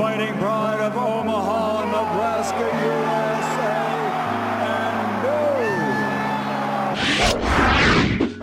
fighting pride of Omaha, Nebraska, USA,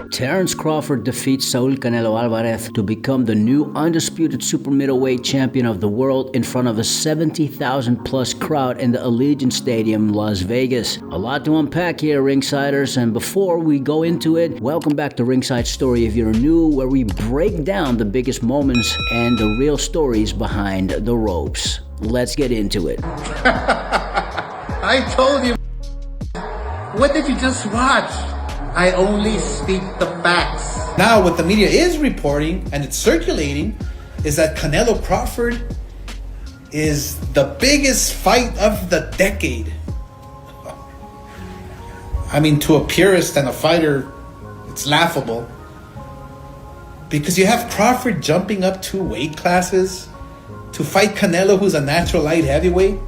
and Terence Crawford defeats Saul Canelo Alvarez to become the new undisputed super middleweight champion of the world in front of a 70,000 plus crowd in the Allegiant Stadium, Las Vegas. A lot to unpack here, Ringsiders, and before we go into it, welcome back to Ringside Story if you're new, where we break down the biggest moments and the real stories behind the ropes. Let's get into it. I told you. What did you just watch? I only speak the facts. Now, what the media is reporting, and it's circulating, is that Canelo Crawford is the biggest fight of the decade. I mean, to a purist and a fighter, it's laughable. Because you have Crawford jumping up 2 weight classes to fight Canelo, who's a natural light heavyweight.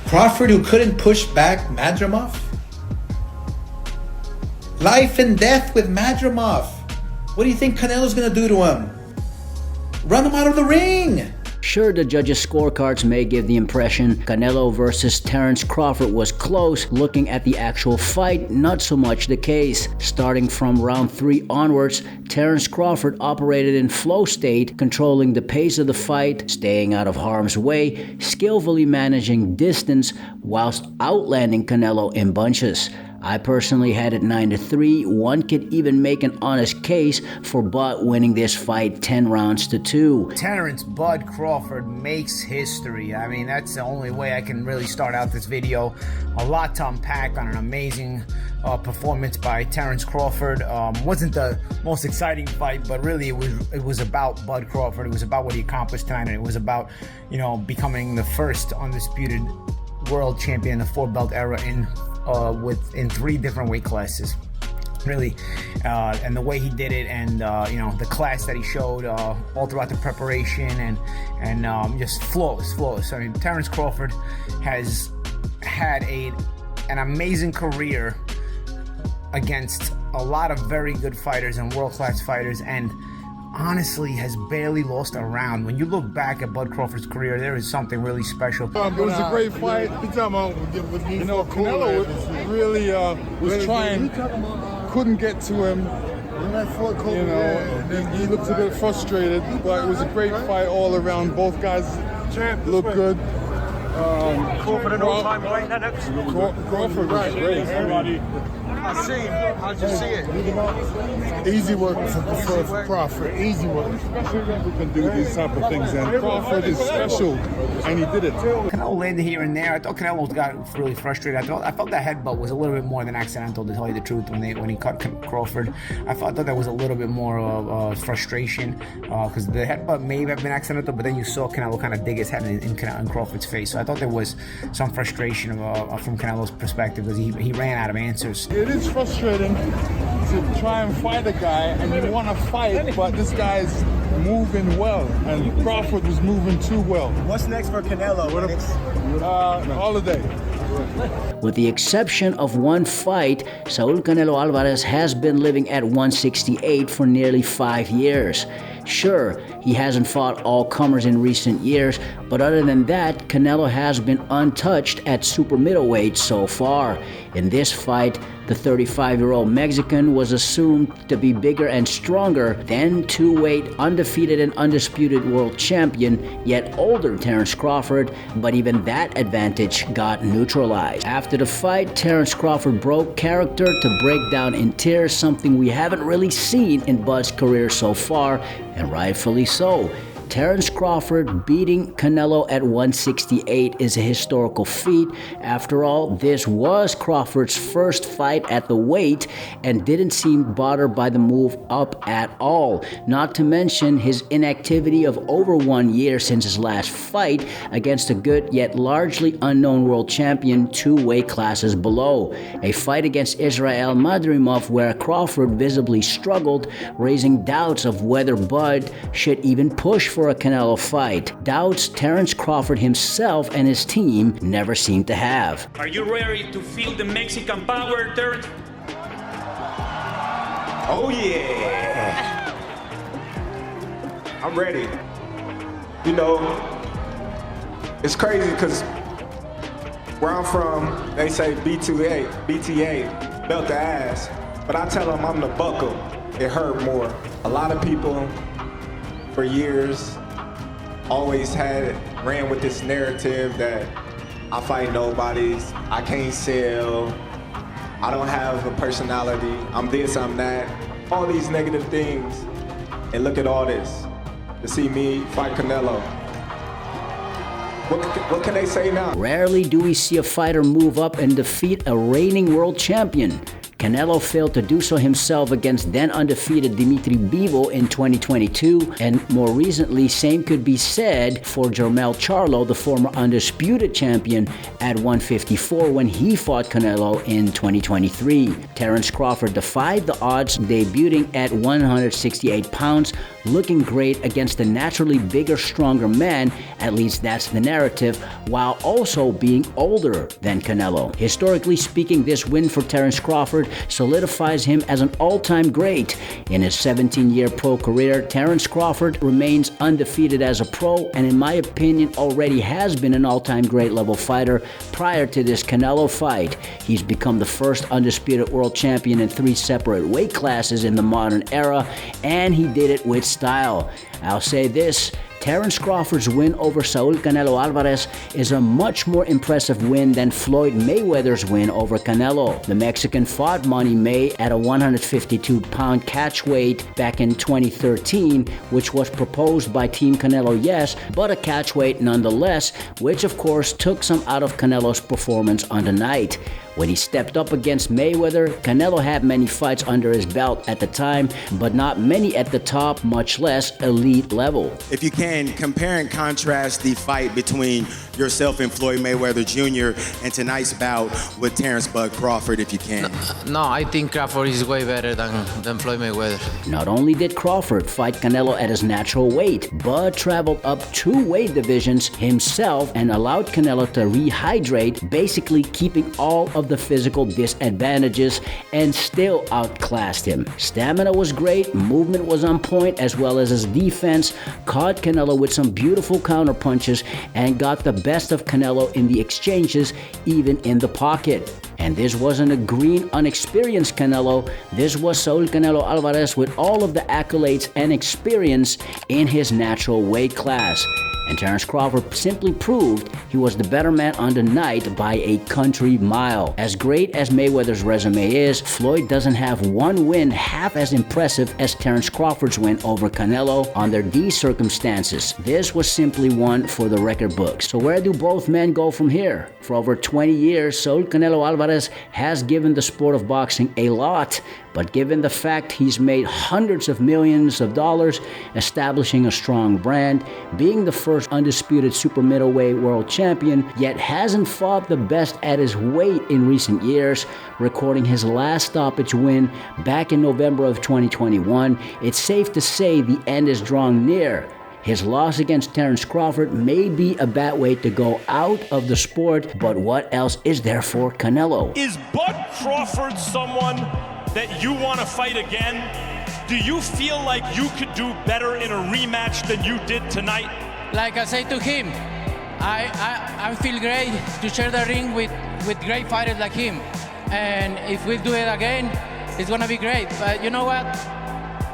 Crawford, who couldn't push back Madrimov. Life and death with Madrimov. What do you think Canelo's gonna do to him? Run him out of the ring! Sure, the judges' scorecards may give the impression Canelo versus Terence Crawford was close. Looking at the actual fight, not so much the case. Starting from round 3 onwards, Terence Crawford operated in flow state, controlling the pace of the fight, staying out of harm's way, skillfully managing distance, whilst outlanding Canelo in bunches. I personally had it 9-3. One could even make an honest case for Bud winning this fight 10 rounds to 2. Terence Bud Crawford makes history. I mean, that's the only way I can really start out this video. A lot to unpack on an amazing performance by Terence Crawford. Wasn't the most exciting fight, but really it was about Bud Crawford. It was about what he accomplished tonight, and it was about, you know, becoming the first undisputed world champion in the 4-belt era in 3 different weight classes, really, and the way he did it, and you know, the class that he showed all throughout the preparation, and just flawless. I mean, Terence Crawford has had an amazing career against a lot of very good fighters and world-class fighters, and honestly has barely lost a round. When you look back at Bud Crawford's career, there is something really special. It was a great fight. You know, Canelo really was trying, couldn't get to him. You know, he looked a bit frustrated, but it was a great fight all around. Both guys looked good. Crawford an all-time great, Lennox. Crawford was great. I see him. How'd you see it? Easy work for Crawford. Easy work. We can do these type of things, and Crawford is special, and he did it. Canelo landed here and there. I thought Canelo got really frustrated. I felt that headbutt was a little bit more than accidental, to tell you the truth. When he cut Crawford, I thought that was a little bit more of frustration, because the headbutt may have been accidental, but then you saw Canelo kind of dig his head in Crawford's face. So I thought there was some frustration from Canelo's perspective, because he ran out of answers. It is frustrating to try and fight a guy, and you want to fight, but this guy's moving well, and Crawford was moving too well. What's next for Canelo? Holiday. With the exception of one fight, Saul Canelo Alvarez has been living at 168 for nearly 5 years. Sure, he hasn't fought all comers in recent years, but other than that, Canelo has been untouched at super middleweight so far. In this fight, the 35-year-old Mexican was assumed to be bigger and stronger than 2-weight undefeated and undisputed world champion, yet older Terence Crawford, but even that advantage got neutralized. After the fight, Terence Crawford broke character to break down in tears, something we haven't really seen in Bud's career so far, and rightfully so. Terence Crawford beating Canelo at 168 is a historical feat. After all, this was Crawford's first fight at the weight and didn't seem bothered by the move up at all. Not to mention his inactivity of over 1 year since his last fight against a good yet largely unknown world champion 2 weight classes below. A fight against Israel Madrimov where Crawford visibly struggled, raising doubts of whether Bud should even push for a Canelo fight. Doubts Terence Crawford himself and his team never seemed to have. Are you ready to feel the Mexican power, Terence? Oh yeah! I'm ready. You know, it's crazy because where I'm from, they say BTA, belt the ass. But I tell them I'm the buckle. It hurt more. A lot of people for years always ran with this narrative that I fight nobodies, I can't sell, I don't have a personality, I'm this, I'm that, all these negative things. And look at all this, to see me fight Canelo. What can they say now? Rarely do we see a fighter move up and defeat a reigning world champion. Canelo failed to do so himself against then undefeated Dimitri Bivol in 2022, and more recently, same could be said for Jermell Charlo, the former Undisputed champion at 154 when he fought Canelo in 2023. Terence Crawford defied the odds, debuting at 168 pounds, looking great against a naturally bigger, stronger man, at least that's the narrative, while also being older than Canelo. Historically speaking, this win for Terence Crawford solidifies him as an all-time great. In his 17-year pro career, Terence Crawford remains undefeated as a pro, and in my opinion already has been an all-time great level fighter prior to this Canelo fight. He's become the first undisputed world champion in 3 separate weight classes in the modern era, and he did it with style. I'll say this, Terence Crawford's win over Saul Canelo Alvarez is a much more impressive win than Floyd Mayweather's win over Canelo. The Mexican fought Money May at a 152-pound catch weight back in 2013, which was proposed by Team Canelo, yes, but a catch weight nonetheless, which of course took some out of Canelo's performance on the night. When he stepped up against Mayweather, Canelo had many fights under his belt at the time, but not many at the top, much less elite level. If you can, compare and contrast the fight between yourself and Floyd Mayweather Jr. and tonight's bout with Terence Bud Crawford, if you can. No, I think Crawford is way better than Floyd Mayweather. Not only did Crawford fight Canelo at his natural weight, Bud traveled up 2 weight divisions himself and allowed Canelo to rehydrate, basically keeping all of the physical disadvantages, and still outclassed him. Stamina was great, movement was on point, as well as his defense caught Canelo with some beautiful counter punches and got the best of Canelo in the exchanges, even in the pocket. And this wasn't a green, unexperienced Canelo. This was Saul Canelo Alvarez with all of the accolades and experience in his natural weight class. And Terence Crawford simply proved he was the better man on the night by a country mile. As great as Mayweather's resume is, Floyd doesn't have one win half as impressive as Terence Crawford's win over Canelo under these circumstances. This was simply one for the record books. So where do both men go from here? For over 20 years, Saul Canelo Alvarez has given the sport of boxing a lot, but given the fact he's made hundreds of millions of dollars, establishing a strong brand, being the first undisputed super middleweight world champion, yet hasn't fought the best at his weight in recent years, recording his last stoppage win back in November of 2021, it's safe to say the end is drawing near. His loss against Terence Crawford may be a bad way to go out of the sport, but what else is there for Canelo? Is Bud Crawford someone that you want to fight again? Do you feel like you could do better in a rematch than you did tonight? Like I say to him, I feel great to share the ring with great fighters like him. And if we do it again, it's gonna be great. But you know what?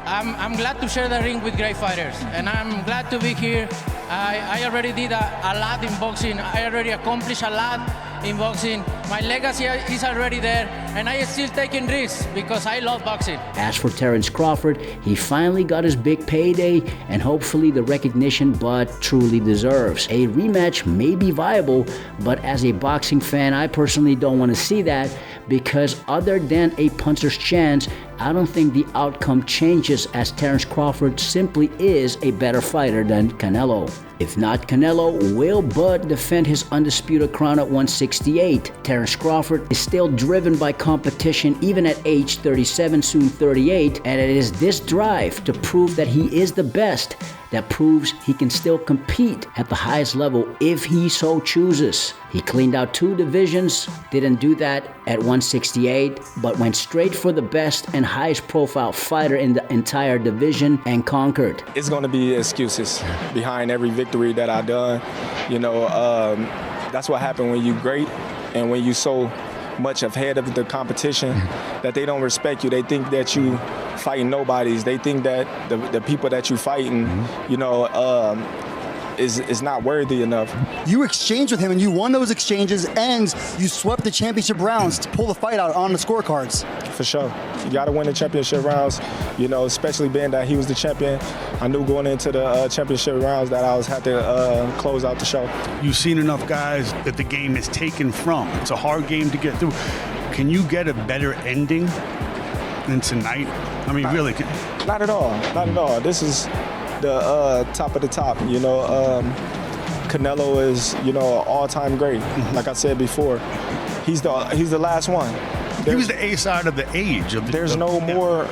I'm glad to share the ring with great fighters, and I'm glad to be here. I already did a lot in boxing. I already accomplished a lot in boxing. My legacy is already there, and I am still taking risks because I love boxing. As for Terence Crawford, he finally got his big payday and hopefully the recognition Bud truly deserves. A rematch may be viable, but as a boxing fan, I personally don't want to see that, because other than a puncher's chance, I don't think the outcome changes, as Terence Crawford simply is a better fighter than Canelo. If not Canelo, will Bud defend his undisputed crown at 168? Terence Crawford is still driven by competition even at age 37, soon 38, and it is this drive to prove that he is the best that proves he can still compete at the highest level if he so chooses. He cleaned out 2 divisions, didn't do that at 168, but went straight for the best and highest profile fighter in the entire division and conquered. It's going to be excuses behind every victory that I've done. You know, that's what happened when you're great and when you so much ahead of the competition that they don't respect you. They think that you fighting nobodies. They think that the people that you fighting, you know, is not worthy enough. You exchanged with him and you won those exchanges and you swept the championship rounds to pull the fight out on the scorecards. For sure. You got to win the championship rounds, you know, especially being that he was the champion. I knew going into the championship rounds that I was had to close out the show. You've seen enough guys that the game is taken from. It's a hard game to get through. Can you get a better ending than tonight? I mean, really? Not at all. Not at all. This is the top of the top, you know. Canelo is, you know, an all-time great. Like I said before, he's the last one. He was the A-side of the age. There's no more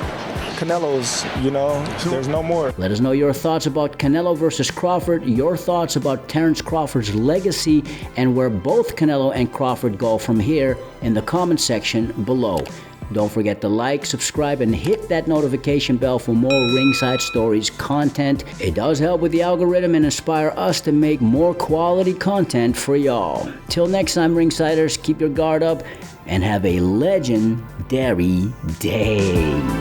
Canelos, you know. There's no more. Let us know your thoughts about Canelo versus Crawford, your thoughts about Terence Crawford's legacy, and where both Canelo and Crawford go from here in the comment section below. Don't forget to like, subscribe, and hit that notification bell for more Ringside Stories content. It does help with the algorithm and inspire us to make more quality content for y'all. Till next time, Ringsiders, keep your guard up and have a legendary day.